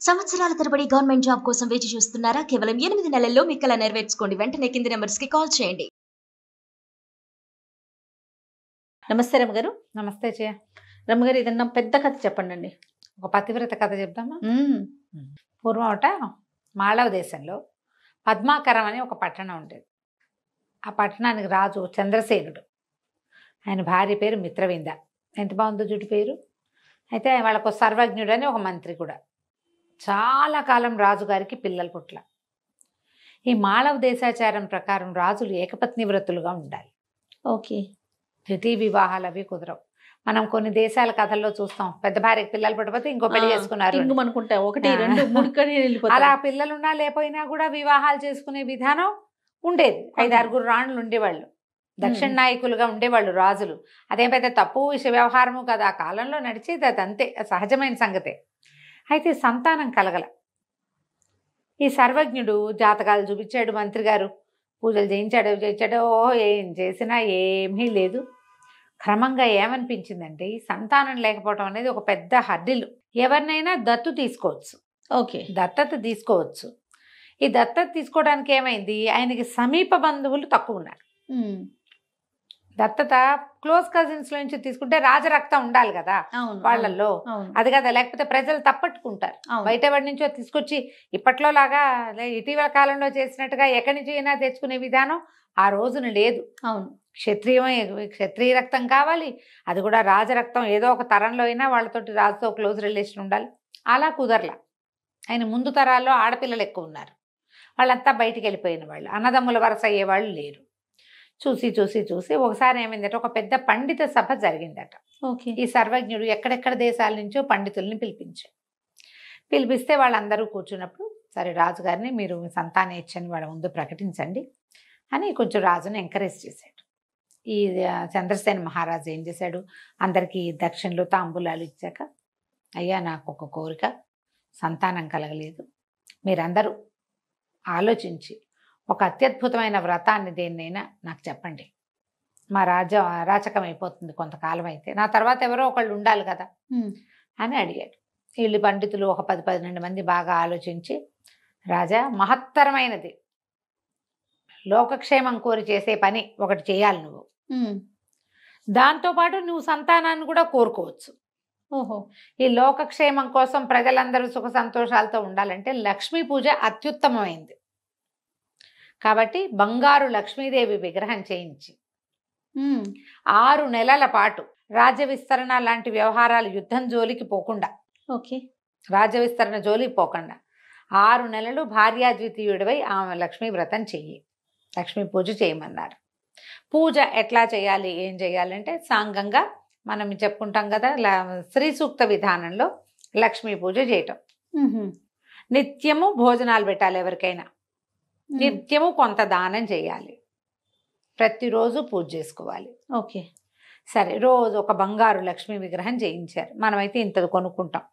సంవత్సరాల తరబడి government job కోసం వేచి చూస్తున్నారా? కేవలం 8 నెలల్లో మీ కల నెరవేర్చుకోండి. వెంటనే కింది నంబర్స్‌కి కాల్ చేయండి. నమస్తే రమగారు. నమస్తే జయ. రమగారు, ఏదన్నా పెద్ద కథ చెప్పండండి. ఒక పతివ్రత కథ చెప్దామా? హ్మ్. పూర్వమట మాళవ దేశంలో పద్మాకరం అని ఒక పట్టణం ఉండేది. ఆ పట్టణానికి రాజు చంద్రసేనుడు. ఆయన భార్య పేరు మిత్రవింద. ఎంత బాగుందో జుట్టు పేరు. అయితే వాళ్ళకు సర్వజ్ఞుడు అని ఒక మంత్రి కూడా. చాలా కాలం రాజుగారికి పిల్లలు పుట్ల. ఈ మాళవ దేశాచారం ప్రకారం రాజులు ఏకపత్ని వ్రతులుగా ఉండాలి. ఓకే. ద్వితీయ వివాహాలు అవి కుదరవు. మనం కొన్ని దేశాల కథల్లో చూస్తాం, పెద్ద భార్యకి పిల్లలు పుట్టకపోతే ఇంకో పెళ్లి చేసుకున్నారు అనుకుంటా. 1, 2, 3 కని వెళ్ళిపోతారు. అలా పిల్లలున్నా లేకపోయినా కూడా వివాహాలు చేసుకునే విధానం ఉండేది. 5-6 రాణులు ఉండేవాళ్ళు. దక్షిణ నాయకులుగా ఉండేవాళ్ళు రాజులు. అదేం పెద్ద తప్పు వ్యవహారము కదా, ఆ కాలంలో నడిచేది అది, అంతే సహజమైన సంగతే. అయితే సంతానం కలగల. ఈ సర్వజ్ఞుడు జాతకాలు చూపించాడు, మంత్రి గారు పూజలు చేయించాడో ఏం చేసినా ఏమీ లేదు. క్రమంగా ఏమనిపించిందంటే, ఈ సంతానం లేకపోవడం అనేది ఒక పెద్ద హర్డిల్. ఎవరినైనా దత్తు తీసుకోవచ్చు, ఓకే, దత్తత తీసుకోవచ్చు. ఈ దత్తత తీసుకోవడానికి ఏమైంది, ఆయనకి సమీప బంధువులు తక్కువ ఉన్నారు. దత్తత క్లోజ్ కజిన్స్ నుంచి తీసుకుంటే రాజరక్తం ఉండాలి కదా వాళ్ళల్లో, అది కదా, లేకపోతే ప్రజలు తప్పట్టుకుంటారు. బయట వాడి నుంచో తీసుకొచ్చి ఇప్పట్లో లాగా ఇటీవల కాలంలో చేసినట్టుగా ఎక్కడి నుంచి అయినా తెచ్చుకునే విధానం ఆ రోజున లేదు. అవును, క్షత్రియ రక్తం కావాలి, అది కూడా రాజరక్తం. ఏదో ఒక తరంలో అయినా వాళ్ళతోటి రాజుతో క్లోజ్ రిలేషన్ ఉండాలి. అలా కుదరలా. ఆయన ముందు తరాల్లో ఆడపిల్లలు ఎక్కువ ఉన్నారు. వాళ్ళంతా బయటికి వెళ్ళిపోయిన వాళ్ళు, అన్నదమ్ముల వరస అయ్యేవాళ్ళు లేరు. చూసి చూసి చూసి ఒకసారి ఏమైందట, ఒక పెద్ద పండిత సభ జరిగిందట. ఓకే. ఈ సర్వజ్ఞుడు ఎక్కడెక్కడ దేశాల నుంచో పండితుల్ని పిలిపిస్తే వాళ్ళందరూ కూర్చున్నప్పుడు, సరే రాజుగారిని మీరు మీ సంతానం ఇచ్చని వాళ్ళ ముందు ప్రకటించండి అని కొంచెం రాజుని ఎంకరేజ్ చేశాడు. ఈ చంద్రసేన మహారాజు ఏం చేశాడు, అందరికీ దక్షిణలు తాంబూలాలు ఇచ్చాక, అయ్యా నాకు ఒక కోరిక, సంతానం కలగలేదు, మీరందరూ ఆలోచించి ఒక అత్యద్భుతమైన వ్రతాన్ని దేన్నైనా నాకు చెప్పండి. మా రాచకం అయిపోతుంది కొంతకాలం అయితే, నా తర్వాత ఎవరో ఒకళ్ళు ఉండాలి కదా అని అడిగాడు. వీళ్ళు పండితులు ఒక 10-12 మంది బాగా ఆలోచించి, రాజా మహత్తరమైనది, లోకక్షేమం కోరి చేసే పని ఒకటి చేయాలి నువ్వు, దాంతోపాటు నువ్వు సంతానాన్ని కూడా కోరుకోవచ్చు. ఓహో. ఈ లోకక్షేమం కోసం ప్రజలందరూ సుఖ సంతోషాలతో ఉండాలంటే లక్ష్మీ పూజ అత్యుత్తమమైంది. కాబట్టి బంగారు లక్ష్మీదేవి విగ్రహం చేయించి 6 నెలల పాటు రాజ్య విస్తరణ లాంటి వ్యవహారాలు, యుద్ధం జోలికి పోకుండా, ఓకే, రాజ్య విస్తరణ జోలికి పోకుండా 6 నెలలు భార్యాద్వితీయుడివై ఆమె లక్ష్మీ వ్రతం చెయ్యి, లక్ష్మీ పూజ చేయమన్నారు. పూజ ఎట్లా చేయాలి, ఏం చేయాలంటే సాంగంగా మనం చెప్పుకుంటాం కదా, శ్రీ సూక్త విధానంలో లక్ష్మీ పూజ చేయటం. నిత్యము భోజనాలు పెట్టాలి, ఎవరికైనా నిత్యము కొంత దానం చేయాలి, ప్రతిరోజు పూజ చేసుకోవాలి. ఓకే, సరే, రోజు ఒక బంగారు లక్ష్మీ విగ్రహం చేయించారు. మనమైతే ఇంతది కొనుక్కుంటాం,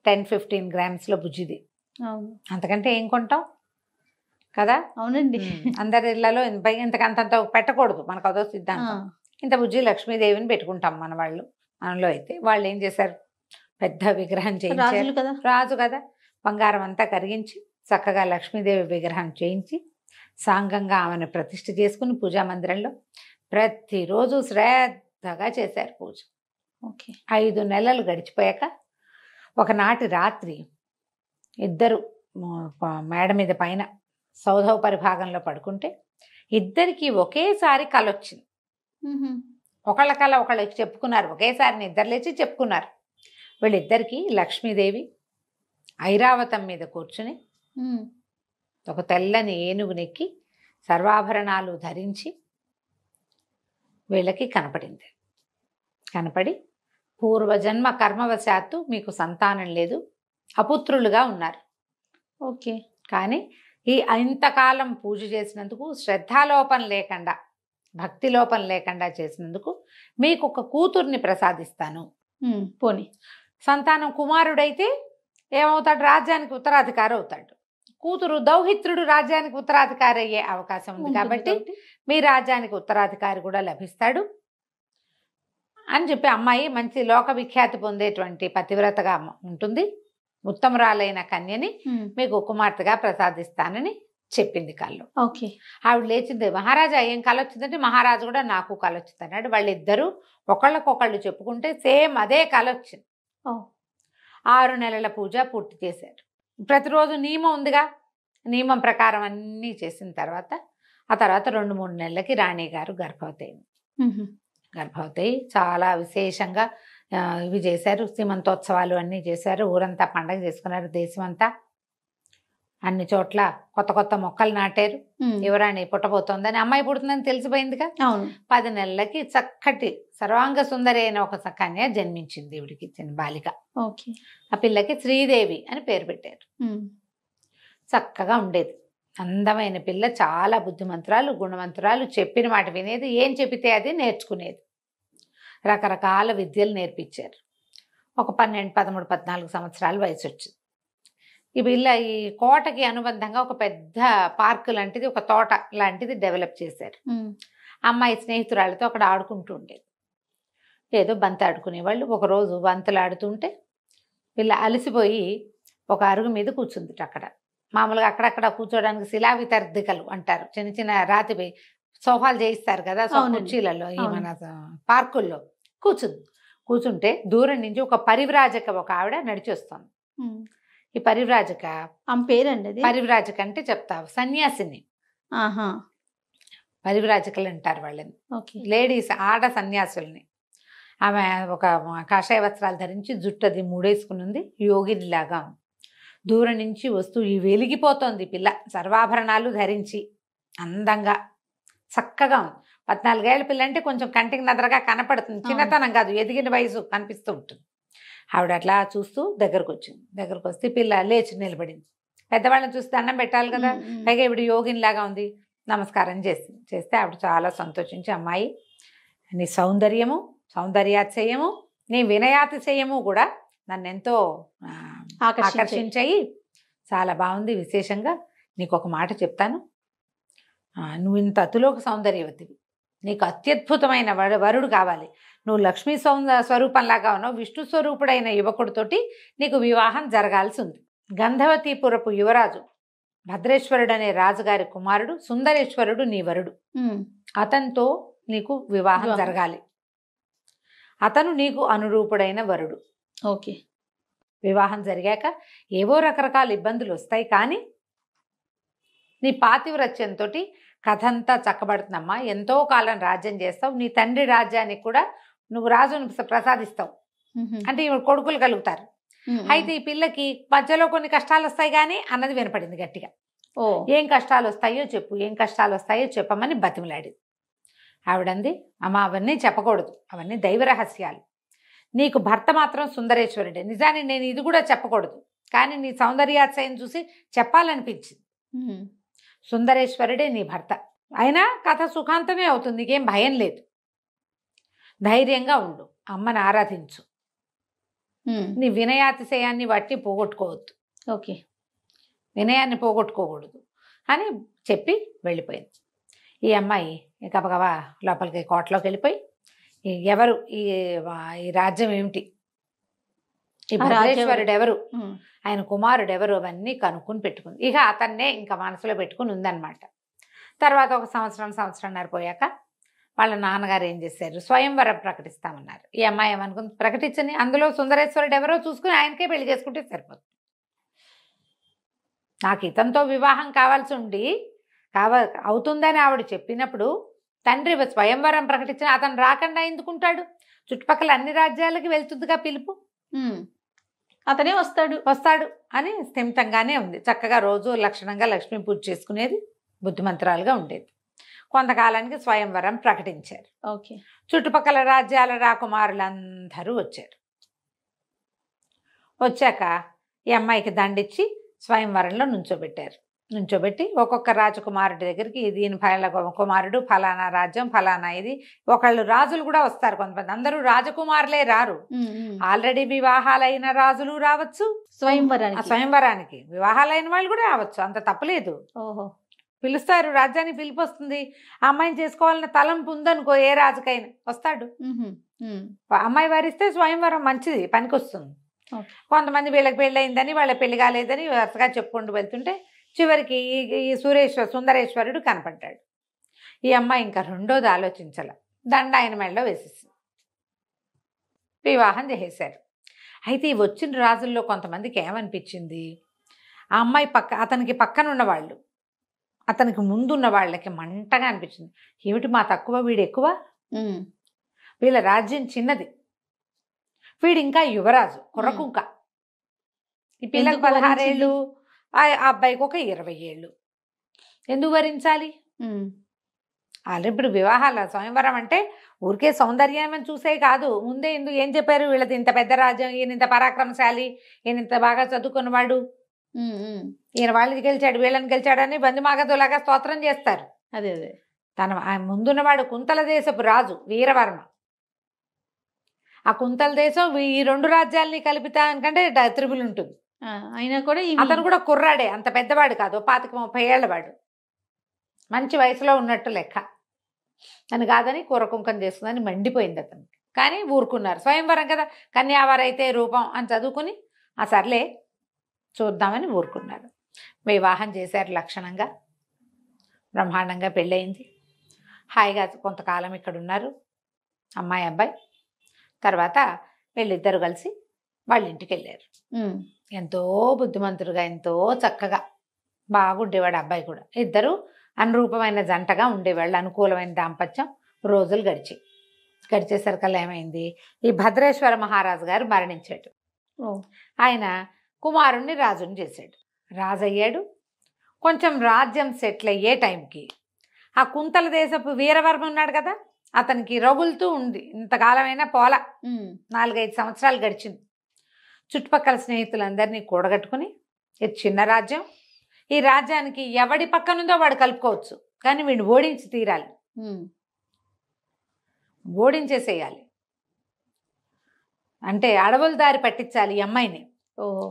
10-15 గ్రామ్స్లో బుజ్జిది. అంతకంటే ఏం కొంటాం కదా. అవునండి. అందరి ఇళ్లలో ఇంతకంత పెట్టకూడదు, మనకు అదో సిద్ధాంతం. ఇంత బుజ్జి లక్ష్మీదేవిని పెట్టుకుంటాం మన వాళ్ళు. మనలో అయితే వాళ్ళు ఏం చేశారు, పెద్ద విగ్రహం చేయించారు. రాజు కదా, బంగారం అంతా కరిగించి చక్కగా లక్ష్మీదేవి విగ్రహం చేయించి సాంగంగా ఆమెను ప్రతిష్ఠ చేసుకుని పూజా మందిరంలో ప్రతిరోజు శ్రద్ధగా చేశారు పూజ. ఓకే. 5 నెలలు గడిచిపోయాక ఒకనాటి రాత్రి ఇద్దరు మేడ మీద పైన సౌధవ పరిభాగంలో పడుకుంటే ఇద్దరికి ఒకేసారి కల వచ్చింది. ఒకళ్ళ కల ఒకళ్ళకి చెప్పుకున్నారు, ఒకేసారి నిద్ర లేచి చెప్పుకున్నారు. వీళ్ళిద్దరికీ లక్ష్మీదేవి ఐరావతం మీద కూర్చుని ఒక తెల్లని ఏనుగునెక్కి సర్వాభరణాలు ధరించి వీళ్ళకి కనపడింది. కనపడి, పూర్వజన్మ కర్మవశాత్తు మీకు సంతానం లేదు, అపుత్రులుగా ఉన్నారు. ఓకే. కానీ ఈ ఇంతకాలం పూజ చేసినందుకు, శ్రద్ధాలోపం లేకుండా, భక్తి లోపం లేకుండా చేసినందుకు మీకు ఒక కూతుర్ని ప్రసాదిస్తాను. పోనీ సంతానం కుమారుడైతే ఏమవుతాడు, రాజ్యానికి ఉత్తరాధికారి అవుతాడు. కూతురు దౌహిత్రుడు రాజ్యానికి ఉత్తరాధికారి అయ్యే అవకాశం ఉంది. కాబట్టి మీ రాజ్యానికి ఉత్తరాధికారి కూడా లభిస్తాడు అని చెప్పి, అమ్మాయి మంచి లోక విఖ్యాతి పొందేటువంటి పతివ్రతగా ఉంటుంది. ఉత్తమరాలైన కన్యని మీకు కుమార్తెగా ప్రసాదిస్తానని చెప్పింది కళ్ళు. ఓకే. ఆవిడ లేచింది, మహారాజా ఏం కళ వచ్చిందంటే, మహారాజు కూడా నాకు కళ వచ్చింది అన్నాడు. వాళ్ళిద్దరూ ఒకళ్ళకొకళ్ళు చెప్పుకుంటే సేమ్ అదే కళ వచ్చింది. 6 నెలల పూజ పూర్తి చేశారు. ప్రతిరోజు నియమం ఉందిగా, నియమం ప్రకారం అన్నీ చేసిన తర్వాత ఆ తర్వాత 2-3 నెలలకి రాణి గారు గర్భవతి అయింది. గర్భవతి అయి చాలా విశేషంగా ఇవి చేశారు, సీమంతోత్సవాలు అన్నీ చేశారు. ఊరంతా పండగ చేసుకున్నారు, దేశం అంతా. అన్ని చోట్ల కొత్త కొత్త మొక్కలు నాటారు. యువరాణి పుట్టబోతోందని, అమ్మాయి పుడుతుందని తెలిసిపోయిందిగా. 10 నెలలకి చక్కటి సర్వాంగ సుందరి అయిన ఒక కన్య జన్మించింది దేవుడికి ఇచ్చిన బాలిక. ఆ పిల్లకి శ్రీదేవి అని పేరు పెట్టారు. చక్కగా ఉండేది, అందమైన పిల్ల, చాలా బుద్ధిమంతురాలు, గుణవంతురాలు, చెప్పిన మాట వినేది, ఏం చెప్పితే అది నేర్చుకునేది. రకరకాల విద్యలు నేర్పించారు. ఒక 12, 13, 14 సంవత్సరాల వయసు వచ్చింది. ఈ పిల్ల ఈ కోటకి అనుబంధంగా ఒక పెద్ద పార్క్ లాంటిది, ఒక తోట లాంటిది డెవలప్ చేశారు. అమ్మాయి స్నేహితురాలతో అక్కడ ఆడుకుంటూ ఉండేది. ఏదో బంతి ఆడుకునేవాళ్ళు. ఒకరోజు బంతులు ఆడుతుంటే పిల్ల అలసిపోయి ఒక అరుగు మీద కూర్చుంది. అక్కడ మామూలుగా అక్కడక్కడ కూర్చోడానికి శిలా వితర్దికలు అంటారు, చిన్న చిన్న రాతి సోఫాలు చేయిస్తారు కదా కుర్చీలలో, ఈ మన పార్కుల్లో కూర్చుంటే దూరం నుంచి ఒక పరివ్రాజక ఒక ఆవిడ నడిచొస్తుంది. ఈ పరివ్రాజక పేరండి, పరివ్రాజక అంటే చెప్తావు, సన్యాసిని. పరివ్రాజకులు అంటారు వాళ్ళని, లేడీస్, ఆడ సన్యాసుల్ని. ఆమె ఒక కాషాయ వస్త్రాలు ధరించి జుట్టది మూడేసుకుని ఉంది, యోగినిలాగా ఉంది. దూరం నుంచి వస్తూ ఈ వెలిగిపోతోంది పిల్ల, సర్వాభరణాలు ధరించి అందంగా చక్కగా ఉంది. 14 ఏళ్ల పిల్ల అంటే కొంచెం కంటికి నదరగా కనపడుతుంది, చిన్నతనం కాదు, ఎదిగిన వయసు కనిపిస్తూ ఉంటుంది. ఆవిడ అట్లా చూస్తూ దగ్గరకు వచ్చింది. దగ్గరకు వస్తే పిల్ల లేచి నిలబడింది. పెద్దవాళ్ళని చూస్తే దండం పెట్టాలి కదా, పైగా ఇప్పుడు యోగినిలాగా ఉంది. నమస్కారం చేస్తే ఆవిడ చాలా సంతోషించి, అమ్మాయి నీ సౌందర్యము, సౌందర్యాతిశయము, నీ వినయాతిశయము కూడా నన్ను ఎంతో ఆకర్షించాయి, చాలా బాగుంది. విశేషంగా నీకు ఒక మాట చెప్తాను, నువ్వు ఇంత అతులోక సౌందర్యవతివి, నీకు అత్యద్భుతమైన వరుడు కావాలి. నువ్వు లక్ష్మీ స్వరూపంలాగా ఉన్నావు, విష్ణు స్వరూపుడైన యువకుడితోటి నీకు వివాహం జరగాల్సి ఉంది. గంధవతీపురపు యువరాజు భద్రేశ్వరుడు అనే రాజుగారి కుమారుడు సుందరేశ్వరుడు నీ వరుడు, అతనితో నీకు వివాహం జరగాలి. అతను నీకు అనురూపుడైన వరుడు. ఓకే. వివాహం జరిగాక ఏవో రకరకాల ఇబ్బందులు వస్తాయి, కానీ నీ పాతివ్రత్యంతో కథ అంతా చక్కబడుతుందమ్మా. ఎంతో కాలం రాజ్యం చేస్తావు, నీ తండ్రి రాజ్యానికి కూడా నువ్వు రాజును ప్రసాదిస్తావు, అంటే కొడుకులు కలుగుతారు. అయితే ఈ పిల్లకి మధ్యలో కొన్ని కష్టాలు వస్తాయి కానీ అన్నది వినపడింది గట్టిగా. ఏం కష్టాలు వస్తాయో చెప్పు, ఏం కష్టాలు వస్తాయో చెప్పమని బతిమలాడింది. ఆవిడంది, అమ్మ అవన్నీ చెప్పకూడదు, అవన్నీ దైవ రహస్యాలు. నీకు భర్త మాత్రం సుందరేశ్వరుడే. నిజాన్ని నేను ఇది కూడా చెప్పకూడదు, కానీ నీ సౌందర్యాశయం చూసి చెప్పాలనిపించింది. సుందరేశ్వరుడే నీ భర్త. అయినా కథ సుఖాంతమే అవుతుంది, నీకేం భయం లేదు. ధైర్యంగా ఉండు, అమ్మని ఆరాధించు, నీ వినయాతిశయాన్ని బట్టి పోగొట్టుకోవద్దు. ఓకే. వినయాన్ని పోగొట్టుకోకూడదు అని చెప్పి వెళ్ళిపోయింది. ఈ అమ్మాయి గబగబా లోపలికి కోటలోకి వెళ్ళిపోయి, ఎవరు ఈ రాజ్యం ఏమిటి, ఈ భద్రేశ్వరుడు ఎవరు, ఆయన కుమారుడు ఎవరు, అవన్నీ కనుక్కొని పెట్టుకుంది. ఇక అతన్నే ఇంకా మనసులో పెట్టుకుని ఉందన్నమాట. తర్వాత ఒక సంవత్సరంన్నర పోయాక వాళ్ళ నాన్నగారు ఏం చేశారు, స్వయంవరం ప్రకటిస్తామన్నారు. ఈ అమ్మాయి ఏమనుకుంది, ప్రకటించని, అందులో సుందరేశ్వరుడు ఎవరో చూసుకుని ఆయనకే పెళ్లి చేసుకుంటే సరిపోతుంది. నాకు ఇతనితో వివాహం కావాల్సి ఉండి అవుతుందని ఆవిడ చెప్పినప్పుడు తండ్రి స్వయంవరం ప్రకటించిన అతను రాకుండా ఎందుకుంటాడు, చుట్టుపక్కల అన్ని రాజ్యాలకి వెళ్తుందిగా పిలుపు, అతనే వస్తాడు అని స్థిమితంగానే ఉంది. చక్కగా రోజు లక్షణంగా లక్ష్మీ పూజ చేసుకునేది, బుద్ధిమంతురాలుగా ఉండేది. కొంతకాలానికి స్వయంవరం ప్రకటించారు. ఓకే. చుట్టుపక్కల రాజ్యాల రాకుమారులందరూ వచ్చారు. వచ్చాక ఈ అమ్మాయికి దండిచ్చి స్వయంవరంలో నుంచోబెట్టి ఒక్కొక్క రాజకుమారుడి దగ్గరికి దీని కుమారుడు ఫలానా రాజ్యం ఫలానా ఇది, ఒకళ్ళు రాజులు కూడా వస్తారు కొంతమంది, అందరూ రాజకుమారులే రారు, ఆల్రెడీ వివాహాలైన రాజులు రావచ్చు స్వయంవరానికి, వివాహాలైన వాళ్ళు కూడా రావచ్చు, అంత తప్పలేదు. పిలుస్తారు, రాజ్యానికి పిలుపు వస్తుంది. ఆ అమ్మాయిని చేసుకోవాలన్న తలంపు ఉందనుకో, ఏ రాజుకైనా వస్తాడు. అమ్మాయి వారిస్తే స్వయంవరం మంచిది, పనికొస్తుంది. ఓకే. కొంతమంది వీళ్ళకి పెళ్ళయిందని వాళ్ళ పెళ్లి కాలేదని వరుసగా చెప్పుకుంటూ వెళ్తుంటే చివరికి ఈ సుందరేశ్వరుడు కనపడ్డాడు. ఈ అమ్మాయి ఇంకా రెండోది ఆలోచించాల, దండ ఆయన మెడలో వేసేసింది, వివాహం చేసేశారు. అయితే ఈ వచ్చిన రాజుల్లో కొంతమందికి ఏమనిపించింది, ఆ అమ్మాయి అతనికి పక్కన ఉన్నవాళ్ళు, అతనికి ముందున్న వాళ్ళకి మంటగా అనిపించింది. ఏమిటి మా తక్కువ, వీడు ఎక్కువ, వీళ్ళ రాజ్యం చిన్నది, వీడు ఇంకా యువరాజు కుర్రకుంక, ఈ పిల్లకి 16 ఏళ్ళు, ఆ అబ్బాయికి ఒక 20 ఏళ్ళు, ఎందుకు భరించాలి? ఆల్రెడీ ఇప్పుడు వివాహాల స్వయంవరం అంటే ఊరికే సౌందర్యం అని చూసే కాదు, ముందే ఎందుకు ఏం చెప్పారు, వీళ్ళది ఇంత పెద్ద రాజ్యం, ఈయన ఇంత పరాక్రమశాలి, ఈయన ఇంత బాగా చదువుకున్నవాడు, ఈయన వాళ్ళని గెలిచాడు వీళ్ళని గెలిచాడని బందిమాగదులాగా స్తోత్రం చేస్తారు. అదే తన ముందున్నవాడు కుంతల దేశపు రాజు వీరవర్మ. ఆ కుంతల దేశం ఈ 2 రాజ్యాలని కలిపితానికంటే త్రిబుల్ ఉంటుంది. అయినా కూడా అతను కూడా కుర్రాడే, అంత పెద్దవాడు కాదు, 25-30 ఏళ్ల వాడు, మంచి వయసులో ఉన్నట్టు లెక్క. అని కాదని కూరకుంకం చేసుకుందని మండిపోయింది అతనికి. కానీ ఊరుకున్నారు, స్వయంవరం కదా, కన్యావారైతే రూపం అని చదువుకుని ఆ సర్లే చూద్దామని ఊరుకున్నారు. వివాహం చేశారు లక్షణంగా, బ్రహ్మాండంగా పెళ్ళయింది. హాయిగా కొంతకాలం ఇక్కడ ఉన్నారు అమ్మాయి అబ్బాయి. తర్వాత వీళ్ళిద్దరు కలిసి వాళ్ళ ఇంటికి వెళ్ళారు. ఎంతో బుద్ధిమంతుడుగా, ఎంతో చక్కగా బాగుండేవాడు అబ్బాయి కూడా. ఇద్దరు అనురూపమైన జంటగా ఉండేవాళ్ళు, అనుకూలమైన దాంపత్యం. రోజులు గడిచేసరికల్లా ఏమైంది, ఈ భద్రేశ్వర మహారాజు గారు మరణించాడు. ఆయన కుమారుణ్ణి రాజుని చేశాడు, రాజు అయ్యాడు. కొంచెం రాజ్యం సెటిల్ అయ్యే టైంకి ఆ కుంతల దేశపు వీరవర్మ ఉన్నాడు కదా, అతనికి రగులుతూ ఉంది, ఇంతకాలమైనా పోలా, 4-5 సంవత్సరాలు గడిచింది. చుట్టుపక్కల స్నేహితులందరినీ కూడగట్టుకుని, ఇది చిన్న రాజ్యం, ఈ రాజ్యానికి ఎవడి పక్కనుందో వాడు కలుపుకోవచ్చు, కానీ వీడిని ఓడించి తీరాలి, ఓడించేసేయాలి, అంటే అడవుల దారి పట్టించాలి ఈ అమ్మాయిని,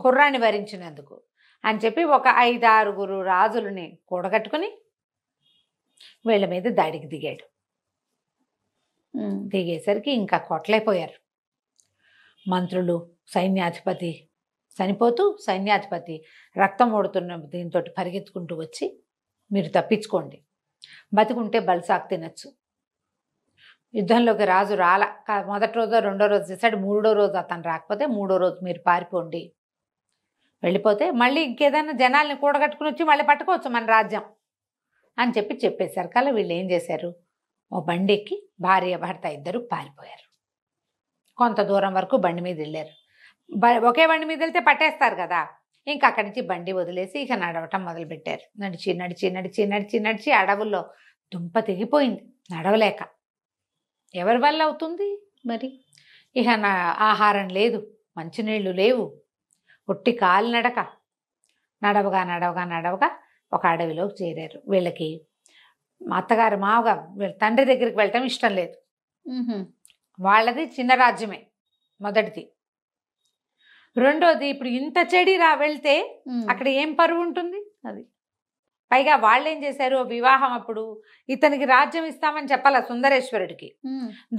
కుర్రాన్ని వరించినందుకు అని చెప్పి ఒక 5-6 రాజులని కూడగట్టుకుని వీళ్ళ మీద దాడికి దిగాడు. దిగేసరికి ఇంకా కొట్లైపోయారు మంత్రులు. సైన్యాధిపతి చనిపోతూ సైన్యాధిపతి రక్తం ఓడుతున్న దీంతో పరిగెత్తుకుంటూ వచ్చి, మీరు తప్పించుకోండి, బతికుంటే బల్సాకు తినచ్చు. యుద్ధంలోకి రాజు రాల, మొదటి రోజు రెండో రోజు చేశాడు, 3వ రోజు అతను రాకపోతే 3వ రోజు మీరు పారిపోండి, వెళ్ళిపోతే మళ్ళీ ఇంకేదైనా జనాల్ని కూడగట్టుకుని వచ్చి మళ్ళీ పట్టుకోవచ్చు మన రాజ్యం అని చెప్పేశారు. కల్లా వీళ్ళు ఏం చేశారు, ఓ బండి ఎక్కి భార్య భర్త ఇద్దరు పారిపోయారు. కొంత దూరం వరకు బండి మీద వెళ్ళారు. ఒకే బండి మీద వెళ్తే పట్టేస్తారు కదా, ఇంకా అక్కడి నుంచి బండి వదిలేసి ఇక నడవటం మొదలుపెట్టారు. నడిచి నడిచి నడిచి నడిచి నడిచి అడవుల్లో దుంప తెగిపోయింది, నడవలేక. ఎవరి వల్ల అవుతుంది మరి? ఇక ఆహారం లేదు, మంచినీళ్ళు లేవు, ఒట్టి కాలినడక, నడవగా నడవగా నడవగా ఒక అడవిలోకి చేరారు. వీళ్ళకి అత్తగారు మావగా వీళ్ళ తండ్రి దగ్గరికి వెళ్ళటం ఇష్టం లేదు. వాళ్ళది చిన్న రాజ్యమే మొదటిది. రెండోది, ఇప్పుడు ఇంత చెడి వెళ్తే అక్కడ ఏం పరువు ఉంటుంది అది. పైగా వాళ్ళు ఏం చేశారు, వివాహం అప్పుడు ఇతనికి రాజ్యం ఇస్తామని చెప్పాల సుందరేశ్వరుడికి,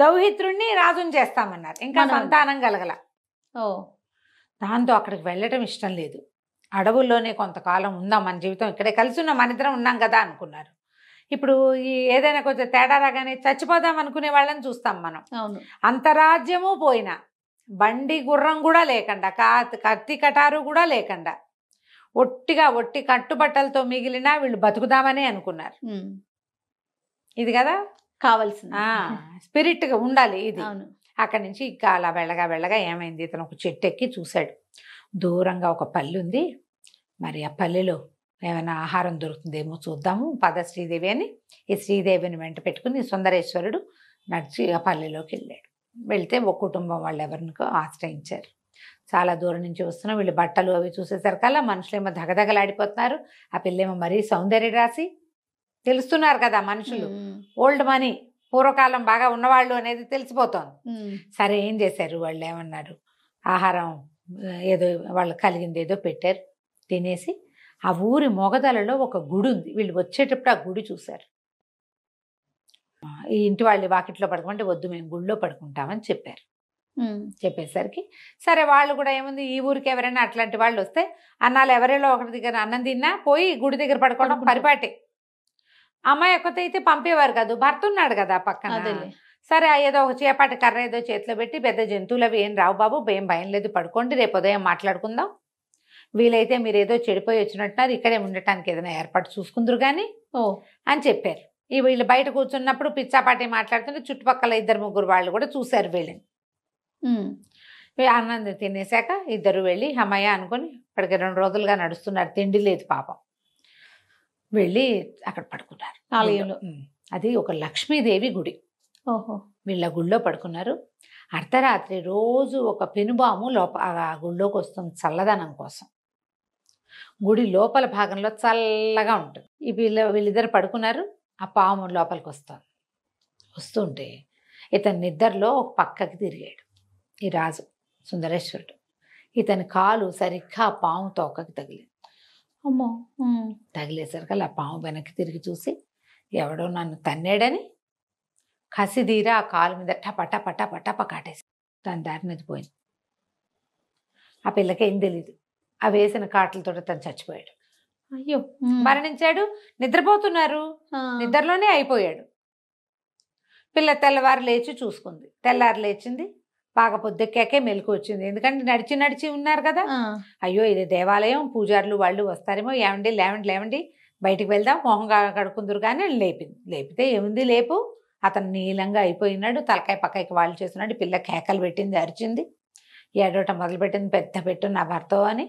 దౌహిత్రుణ్ణి రాజుని చేస్తామన్నారు, ఇంకా సంతానం కలగల. దాంతో అక్కడికి వెళ్ళటం ఇష్టం లేదు. అడవుల్లోనే కొంతకాలం ఉందాం, మన జీవితం ఇక్కడే కలిసి ఉన్నాం, మన ఇద్దరం ఉన్నాం కదా అనుకున్నారు. ఇప్పుడు ఏదైనా కొంచెం తేడా రాగానే చచ్చిపోదాం అనుకునే వాళ్ళని చూస్తాం మనం. అవును, అంతరాజ్యము పోయినా, బండి గుర్రం కూడా లేకుండా, కత్తి కటారు కూడా లేకుండా, ఒట్టి కట్టుబట్టలతో మిగిలిన వీళ్ళు బతుకుదామనే అనుకున్నారు. ఇది కదా కావాల్సింది, స్పిరిట్గా ఉండాలి ఇది. అక్కడి నుంచి ఇంకా అలా వెళ్ళగా ఏమైంది, ఇతను ఒక చెట్టు ఎక్కి చూశాడు, దూరంగా ఒక పల్లె ఉంది, మరి ఆ పల్లెలో ఏమైనా ఆహారం దొరుకుతుందేమో చూద్దాము, పద శ్రీదేవి అని ఈ శ్రీదేవిని వెంట పెట్టుకుని సుందరేశ్వరుడు నడిచి ఆ పల్లెలోకి వెళ్ళాడు. వెళ్తే ఒక కుటుంబం వాళ్ళు ఎవరినికో ఆశ్రయించారు. చాలా దూరం నుంచి వస్తున్న వీళ్ళు బట్టలు అవి చూసేసరికల్లా మనుషులేమో దగదగలాడిపోతున్నారు. ఆ పిల్లేమో మరీ సౌందర్య రాసి తెలుస్తున్నారు కదా మనుషులు, ఓల్డ్ మనీ, పూర్వకాలం బాగా ఉన్నవాళ్ళు అనేది తెలిసిపోతోంది. సరే ఏం చేశారు, వాళ్ళు ఏమన్నారు, ఆహారం ఏదో వాళ్ళు కలిగింది ఏదో పెట్టారు, తినేసి ఆ ఊరి మొగదలలో ఒక గుడి ఉంది. వీళ్ళు వచ్చేటప్పుడు ఆ గుడి చూశారు. ఈ ఇంటి వాళ్ళు వాకిట్లో పడుకోమంటే వద్దు, మేము గుడిలో పడుకుంటామని చెప్పారు. చెప్పేసరికి సరే వాళ్ళు కూడా ఏముంది, ఈ ఊరికి ఎవరైనా అట్లాంటి వాళ్ళు వస్తే అన్నాలు ఎవరిలో ఒకరి దగ్గర అన్నం తిన్నా పోయి గుడి దగ్గర పడుకోవడం పరిపాటి. అమ్మాయి ఒక్కతే అయితే పంపేవారు కాదు, భర్త ఉన్నాడు కదా పక్కన. సరే ఏదో ఒక చేపాటి కర్ర ఏదో చేతిలో పెట్టి, పెద్ద జంతువులు అవి ఏం రావు బాబు, ఏం భయం లేదు, పడుకోండి, రేపు ఉదయం మాట్లాడుకుందాం, వీలైతే మీరు ఏదో చెడిపోయి వచ్చినట్టున్నారు, ఇక్కడే ఉండటానికి ఏదైనా ఏర్పాటు చూసుకుందరు కానీ అని చెప్పారు. వీళ్ళు బయట కూర్చున్నప్పుడు పిచ్చాపాటి మాట్లాడుతుంటే చుట్టుపక్కల 2-3 వాళ్ళు కూడా చూశారు వీళ్ళని. ఆనందం తినేశాక ఇద్దరు వెళ్ళి అమ్మయ్య అనుకుని ఇప్పటికి 2 రోజులుగా నడుస్తున్నారు, తిండి లేదు పాపం. వెళ్ళి అక్కడ పడుకున్నారు ఆలయంలో. అది ఒక లక్ష్మీదేవి గుడి. వీళ్ళ గుళ్ళో పడుకున్నారు. అర్ధరాత్రి రోజు ఒక పెనుబాము ఆ గుళ్ళోకి వస్తుంది చల్లదనం కోసం. గుడి లోపల భాగంలో చల్లగా ఉంటుంది. వీళ్ళిద్దరు పడుకున్నారు. ఆ పాము లోపలికి వస్తుంటే ఇతని నిద్రలో ఒక పక్కకి తిరిగాడు ఈ రాజు సుందరేశ్వరుడు. ఇతని కాలు సరిగ్గా ఆ పాము తోకకి తగిలింది. అమ్మో! తగిలేసరికి ఆ పాము వెనక్కి తిరిగి చూసి ఎవడో నన్ను తన్నాడని కసిదీరా ఆ కాలు మీద టపట పట పటప కాటేసి తన దారి మీద పోయింది. ఆ పిల్లకి ఏం తెలీదు. ఆ వేసిన కాటలతో తను చచ్చిపోయాడు. అయ్యో! మరణించాడు. నిద్రపోతున్నారు, నిద్రలోనే అయిపోయాడు. పిల్ల తెల్లవారు లేచి చూసుకుంది. తెల్లారు లేచింది, బాగా పొద్దెక్కాకే మెలకు వచ్చింది. ఎందుకంటే నడిచి నడిచి ఉన్నారు కదా. అయ్యో ఇది దేవాలయం, పూజారులు వాళ్ళు వస్తారేమో, లేవండి లేవండి లేవండి బయటికి వెళ్దాం, మొహం కడుకుందరు కానీ లేపింది. లేపితే ఏముంది, లేపు, అతను నీలంగా అయిపోయినాడు, తలకాయ పక్కకి వాళ్ళు చేస్తున్నాడు. పిల్ల కేకలు పెట్టింది, అరిచింది, ఏడవటం మొదలుపెట్టింది, పెద్ద పెట్టు నా భర్త అని.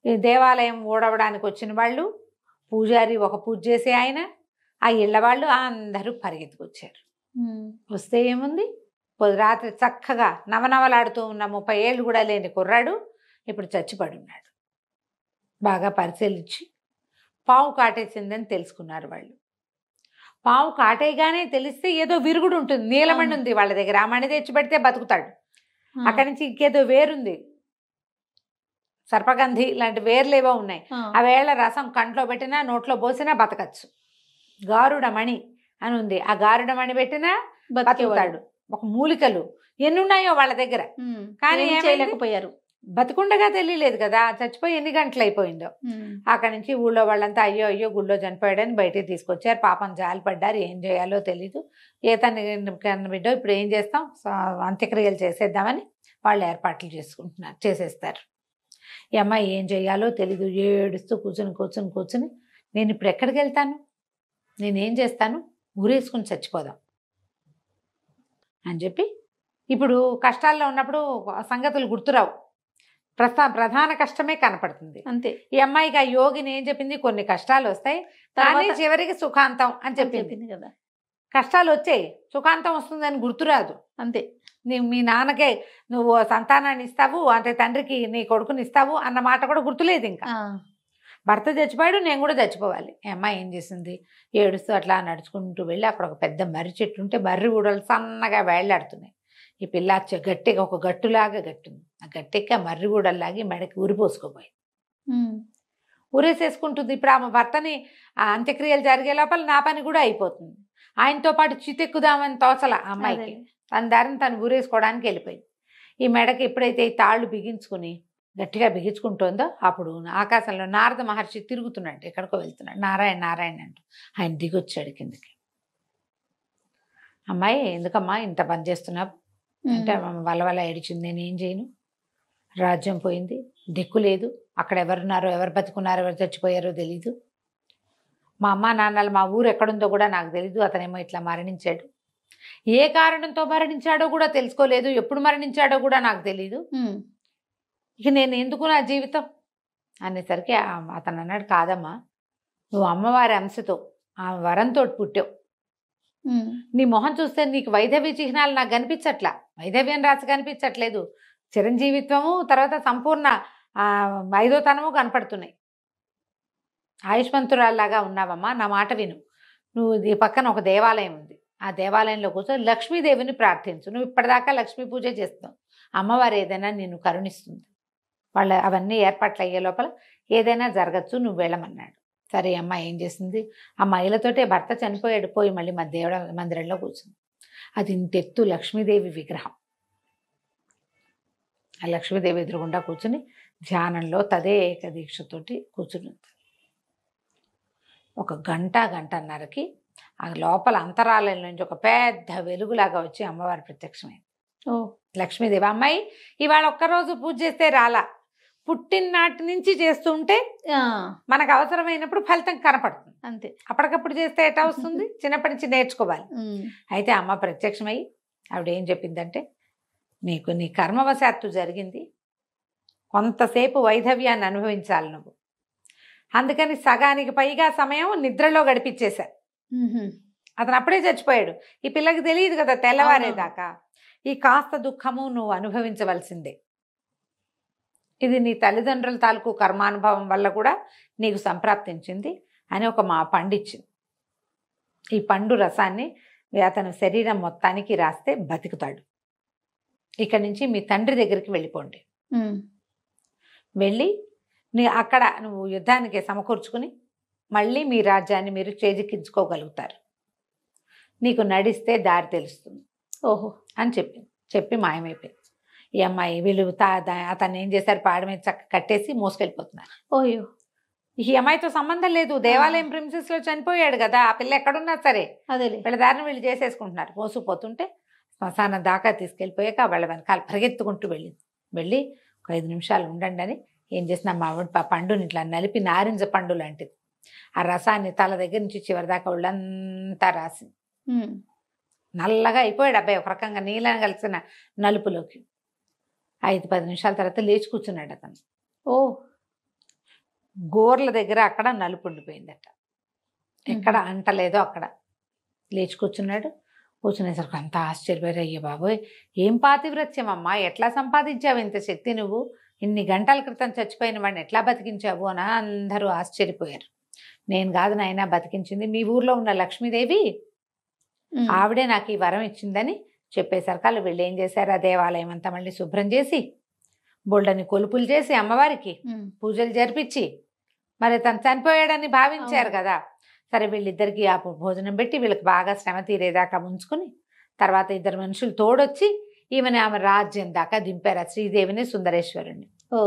ఈ దేవాలయం ఊడవడానికి వచ్చిన వాళ్ళు, పూజారి ఒక పూజ చేసే ఆయన, ఆ ఇళ్ళ వాళ్ళు అందరూ పరిగెత్తుకొచ్చారు. వస్తే ఏముంది, రాత్రి చక్కగా నవనవలాడుతూ ఉన్న 30 ఏళ్ళు కూడా లేని కుర్రాడు ఇప్పుడు చచ్చిపడి ఉన్నాడు. బాగా పరిశీలించి పాము కాటేసిందని తెలుసుకున్నారు వాళ్ళు. పాము కాటేయగానే తెలిస్తే ఏదో విరుగుడు ఉంటుంది, నీలమణి ఉంది వాళ్ళ దగ్గర, ఆ మణి తెచ్చి పెడితే బతుకుతాడు. అక్కడి నుంచి ఇంకేదో వేరుంది, సర్పగంధి లాంటి వేర్లేవో ఉన్నాయి. ఆ వేళ రసం కంట్లో పెట్టినా నోట్లో పోసినా బతకచ్చు. గారుడమణి అని ఉంది, ఆ గారుడమణి పెట్టినా బతుకుతాడు. ఒక మూలికలు ఎన్ని ఉన్నాయో వాళ్ళ దగ్గర, కానీ చేయలేకపోయారు. బతుకుండగా తెలియలేదు కదా, చచ్చిపోయి ఎన్ని గంటలు అయిపోయిందో. అక్కడి నుంచి ఊళ్ళో వాళ్ళంతా అయ్యో అయ్యో గుళ్ళో చనిపోయాడని బయటికి తీసుకొచ్చారు. పాపం జాలి పడ్డారు, ఏం చేయాలో తెలీదు. తన బిడ్డో ఇప్పుడు ఏం చేస్తాం, అంత్యక్రియలు చేసేద్దామని వాళ్ళు ఏర్పాట్లు చేసేస్తారు. ఈ అమ్మాయి ఏం చేయాలో తెలీదు, ఏడుస్తూ కూర్చుని నేను ఇప్పుడు ఎక్కడికి వెళ్తాను, నేనేం చేస్తాను, ఊరేసుకుని చచ్చిపోదాం అని చెప్పి, ఇప్పుడు కష్టాల్లో ఉన్నప్పుడు సంగతులు గుర్తురావు, ప్రధాన కష్టమే కనపడుతుంది అంతే. ఈ అమ్మాయికి ఆ యోగిని ఏం చెప్పింది, కొన్ని కష్టాలు వస్తాయి కానీ చివరికి సుఖాంతం అని చెప్పింది కదా. కష్టాలు వచ్చాయి, సుఖాంతం వస్తుందని గుర్తురాదు అంతే. మీ నాన్నకే నువ్వు సంతానాన్ని ఇస్తావు, అంటే తండ్రికి నీ కొడుకుని ఇస్తావు అన్న మాట కూడా గుర్తులేదు. ఇంకా భర్త చచ్చిపోయాడు, నేను కూడా చచ్చిపోవాలి. ఈ అమ్మాయి ఏం చేసింది, ఏడుస్తూ అట్లా నడుచుకుంటూ వెళ్ళి అక్కడ ఒక పెద్ద మర్రి చెట్టు ఉంటే మర్రి ఊడలు సన్నగా వేళ్లాడుతున్నాయి. ఈ పిల్ల గట్టిగా ఒక గట్టులాగా గట్టుంది, ఆ గట్టెక్కి ఆ మర్రి ఊడల్లాగి మెడకి ఊరిపోసుకోపోయింది. ఊరేసేసుకుంటుంది. ఇప్పుడు ఆమె భర్తని ఆ అంత్యక్రియలు జరిగే లోపల నా పని కూడా అయిపోతుంది. ఆయనతో పాటు చితెక్కుదామని తోచల అమ్మాయికి, తన దారిని తను ఊరేసుకోవడానికి వెళ్ళిపోయింది. ఈ మెడకి ఎప్పుడైతే ఈ తాళ్ళు బిగించుకుని గట్టిగా బిగించుకుంటుందో అప్పుడు ఆకాశంలో నారద మహర్షి తిరుగుతున్నాడు, ఎక్కడికో వెళ్తున్నాడు, నారాయణ నారాయణ అంటూ. ఆయన దిగొచ్చాడు కిందకి. అమ్మాయి ఎందుకమ్మా ఇంత పని చేస్తున్నావు అంటే వల్ల ఏడిచింది. నేనేం చేయను, రాజ్యం పోయింది, దిక్కు లేదు, అక్కడ ఎవరున్నారో, ఎవరు బతుకున్నారో, ఎవరు చచ్చిపోయారో తెలీదు, మా అమ్మ నాన్నలు, మా ఊరు ఎక్కడుందో కూడా నాకు తెలీదు, అతనేమో ఇట్లా మరణించాడు, ఏ కారణంతో మరణించాడో కూడా తెలుసుకోలేదు, ఎప్పుడు మరణించాడో కూడా నాకు తెలీదు, ఇక నేను ఎందుకు నా జీవితం అనేసరికి అతను అన్నాడు, కాదమ్మా నువ్వు అమ్మవారి అంశతో ఆ వరంతో పుట్టావు, నీ మొహం చూస్తే నీకు వైధవ్య చిహ్నాలు నాకు కనిపించట్లా, వైధవ్యం రాసి కనిపించట్లేదు, చిరంజీవిత్వము తర్వాత సంపూర్ణ 5వ తనము కనపడుతున్నాయి, ఆయుష్మంతురాల్లాగా ఉన్నావమ్మా, నా మాట విను, నువ్వు ఈ పక్కన ఒక దేవాలయం ఉంది, ఆ దేవాలయంలో కూర్చొని లక్ష్మీదేవిని ప్రార్థించు, నువ్వు ఇప్పటిదాకా లక్ష్మీ పూజ చేస్తావు, అమ్మవారు ఏదైనా నిన్ను కరుణిస్తుంది, వాళ్ళ అవన్నీ ఏర్పాట్లు అయ్యే లోపల ఏదైనా జరగచ్చు, నువ్వు వెళ్ళమన్నాడు. సరే అమ్మ ఏం చేసింది, ఆ మహిళతోటే భర్త చనిపోయాడు, పోయి మళ్ళీ మా దేవుడ మందిరంలో కూర్చుంది. అది ఇంతెత్తు లక్ష్మీదేవి విగ్రహం, ఆ లక్ష్మీదేవి ఎదురుగుండా కూర్చుని ధ్యానంలో తదేక దీక్షతోటి కూర్చుని ఒక గంటన్నరకి ఆ లోపల అంతరాలయం నుంచి ఒక పెద్ద వెలుగులాగా వచ్చి అమ్మవారు ప్రత్యక్షమైంది. లక్ష్మీదేవి, అమ్మాయి ఇవాళ ఒక్కరోజు పూజ చేస్తే రాలా, పుట్టిననాటి నుంచి చేస్తూ ఉంటే మనకు అవసరమైనప్పుడు ఫలితం కనపడుతుంది. అంతే, అప్పటికప్పుడు చేస్తే ఎట్లా వస్తుంది? చిన్నప్పటి నుంచి నేర్చుకోవాలి. అయితే అమ్మ ప్రత్యక్షమై ఆవిడ ఏం చెప్పిందంటే, నీకు నీ కర్మవశాత్తు జరిగింది, కొంతసేపు వైధవ్యాన్ని అనుభవించాలి నువ్వు, అందుకని సగానికి పైగా సమయం నిద్రలో గడిపించేశారు. అతను అప్పుడే చచ్చిపోయాడు. ఈ పిల్లకి తెలియదు కదా తెల్లవారేదాకా. ఈ కాస్త దుఃఖము నువ్వు అనుభవించవలసిందే. ఇది నీ తల్లిదండ్రుల తాలూకు కర్మానుభవం వల్ల కూడా నీకు సంప్రాప్తించింది అని ఒక పండు ఇచ్చింది. ఈ పండు రసాన్ని అతని శరీరం మొత్తానికి రాస్తే బతుకుతాడు. ఇక్కడి నుంచి మీ తండ్రి దగ్గరికి వెళ్ళిపోండి. వెళ్ళి అక్కడ నువ్వు యుద్ధానికి సమకూర్చుకుని మళ్ళీ మీ రాజ్యాన్ని మీరు చేజిక్కించుకోగలుగుతారు. నీకు నడిస్తే దారి తెలుస్తుంది ఓహో అని చెప్పి మాయమైపోయింది. ఈ అమ్మాయి వీళ్ళు అతన్ని ఏం చేశారు, పాడ మీద చక్క కట్టేసి మోసుకెళ్ళిపోతున్నారు. ఓయో, ఈ అమ్మాయితో సంబంధం లేదు, దేవాలయం ప్రిన్సెస్ లో చనిపోయాడు కదా, ఆ పిల్ల ఎక్కడున్నా సరే అదే వీళ్ళ దారిని వీళ్ళు చేసేసుకుంటున్నారు. మోసుకుపోతుంటే శ్మశానం దాకా తీసుకెళ్ళిపోయాక వాళ్ళ వెనకాల పరిగెత్తుకుంటూ వెళ్ళి ఒక 5 నిమిషాలు ఉండండి అని ఏం చేసిన మా పండుని ఇట్లా నలిపి నారింజ పండు లాంటిది ఆ రసాన్ని తల దగ్గర నుంచి చివరి దాకా ఒళ్ళంతా రాసి నల్లగా అయిపోయాడు అబ్బాయి, ఒక రకంగా నీళ్ళని కలిసిన నలుపులోకి. 5-10 నిమిషాల తర్వాత లేచి కూర్చున్నాడు అతను. ఓ, గోర్ల దగ్గర అక్కడ నలుపు ఉండిపోయిందట, ఎక్కడ అంటలేదో అక్కడ. లేచి కూర్చున్నాడు. కూర్చునేసరికి అంతా ఆశ్చర్యపోయారు. అయ్యో బాబోయ్, ఏం పాతివ్రత్యం అమ్మా, ఎట్లా సంపాదించావు ఇంత శక్తి, నువ్వు ఇన్ని గంటల క్రితం చచ్చిపోయిన వాడిని ఎట్లా బతికించావు అని అందరూ ఆశ్చర్యపోయారు. నేను కాదు నాయన బతికించింది, మీ ఊర్లో ఉన్న లక్ష్మీదేవి, ఆవిడే నాకు ఈ వరం ఇచ్చిందని చెప్పేసరికి వాళ్ళు వీళ్ళు ఏం చేశారు, ఆ దేవాలయం అంతా మళ్ళీ శుభ్రం చేసి బోల్డని కొలుపులు చేసి అమ్మవారికి పూజలు జరిపించి, మరి తను చనిపోయాడని భావించారు కదా, సరే వీళ్ళిద్దరికి ఆ భోజనం పెట్టి వీళ్ళకి బాగా శ్రమ తీరేదాకా ఉంచుకుని తర్వాత 2 మనుషులు తోడొచ్చి ఆమె రాజ్యం దాకా దింపారు, ఆ శ్రీదేవిని సుందరేశ్వరుణ్ణి. ఓ,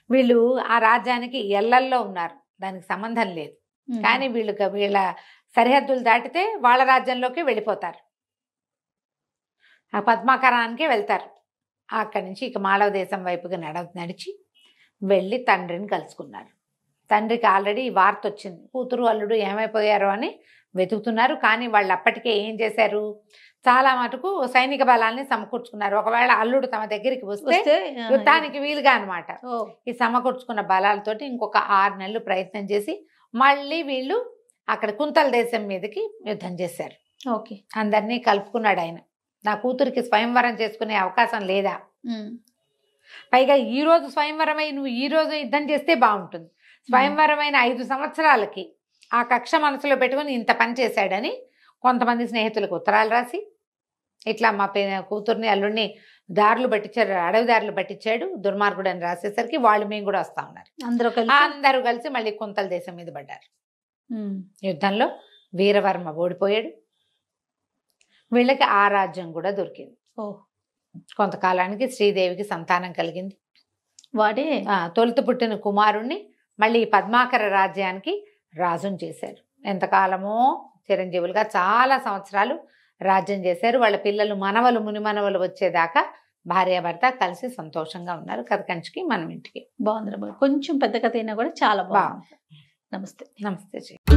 వీళ్ళు ఆ రాజ్యానికి ఎల్లల్లో ఉన్నారు, దానికి సంబంధం లేదు. కానీ వీళ్ళ సరిహద్దులు దాటితే వాళ్ళ రాజ్యంలోకి వెళ్ళిపోతారు, ఆ పద్మాకరానికి వెళ్తారు. అక్కడి నుంచి ఇక మాళవ దేశం వైపుగా నడిచి వెళ్ళి తండ్రిని కలుసుకున్నారు. తండ్రికి ఆల్రెడీ వార్త వచ్చింది, కూతురు అల్లుడు ఏమైపోయారో అని వెతుకుతున్నారు. కానీ వాళ్ళు అప్పటికే ఏం చేశారు, చాలా మటుకు సైనిక బలాల్ని సమకూర్చుకున్నారు. ఒకవేళ అల్లుడు తమ దగ్గరికి వస్తే యుద్ధానికి వీలుగా అనమాట. ఈ సమకూర్చుకున్న బలాలతోటి ఇంకొక 6 నెలలు ప్రయత్నం చేసి మళ్ళీ వీళ్ళు అక్కడ కుంతల దేశం మీదకి యుద్ధం చేశారు. ఓకే, అందరినీ కలుపుకున్నాడు ఆయన. నా కూతురికి స్వయంవరం చేసుకునే అవకాశం లేదా, పైగా ఈ రోజు స్వయంవరమై నువ్వు ఈ రోజు యుద్ధం చేస్తే బాగుంటుంది, స్వయంవరమైన 5 సంవత్సరాలకి ఆ కక్ష మనసులో పెట్టుకుని ఇంత పని చేశాడని కొంతమంది స్నేహితులకు ఉత్తరాలు రాసి ఇట్లా మా కూతుర్ని అల్లుడిని దారులు పట్టించాడు, అడవి దారులు పట్టించాడు దుర్మార్గుడు అని రాసేసరికి వాళ్ళు మేము కూడా వస్తా ఉన్నారు. అందరూ కలిసి మళ్ళీ కుంతల దేశం మీద పడ్డారు. యుద్ధంలో వీరవర్మ ఓడిపోయాడు. వీళ్ళకి ఆ రాజ్యం కూడా దొరికింది. కొంతకాలానికి శ్రీదేవికి సంతానం కలిగింది. వాడే తొలుత పుట్టిన కుమారుణ్ణి మళ్ళీ పద్మాకర రాజ్యానికి రాజుని చేశారు. ఎంతకాలమో చిరంజీవులుగా చాలా సంవత్సరాలు రాజ్యం చేశారు. వాళ్ళ పిల్లలు మనవలు మునిమనవలు వచ్చేదాకా భార్యాభర్త కలిసి సంతోషంగా ఉన్నారు. కథ కంచికి మనం ఇంటికి. బాగుంది, కొంచెం పెద్ద కథ అయినా కూడా చాలా బాగుంది. నమస్తే. నమస్తే.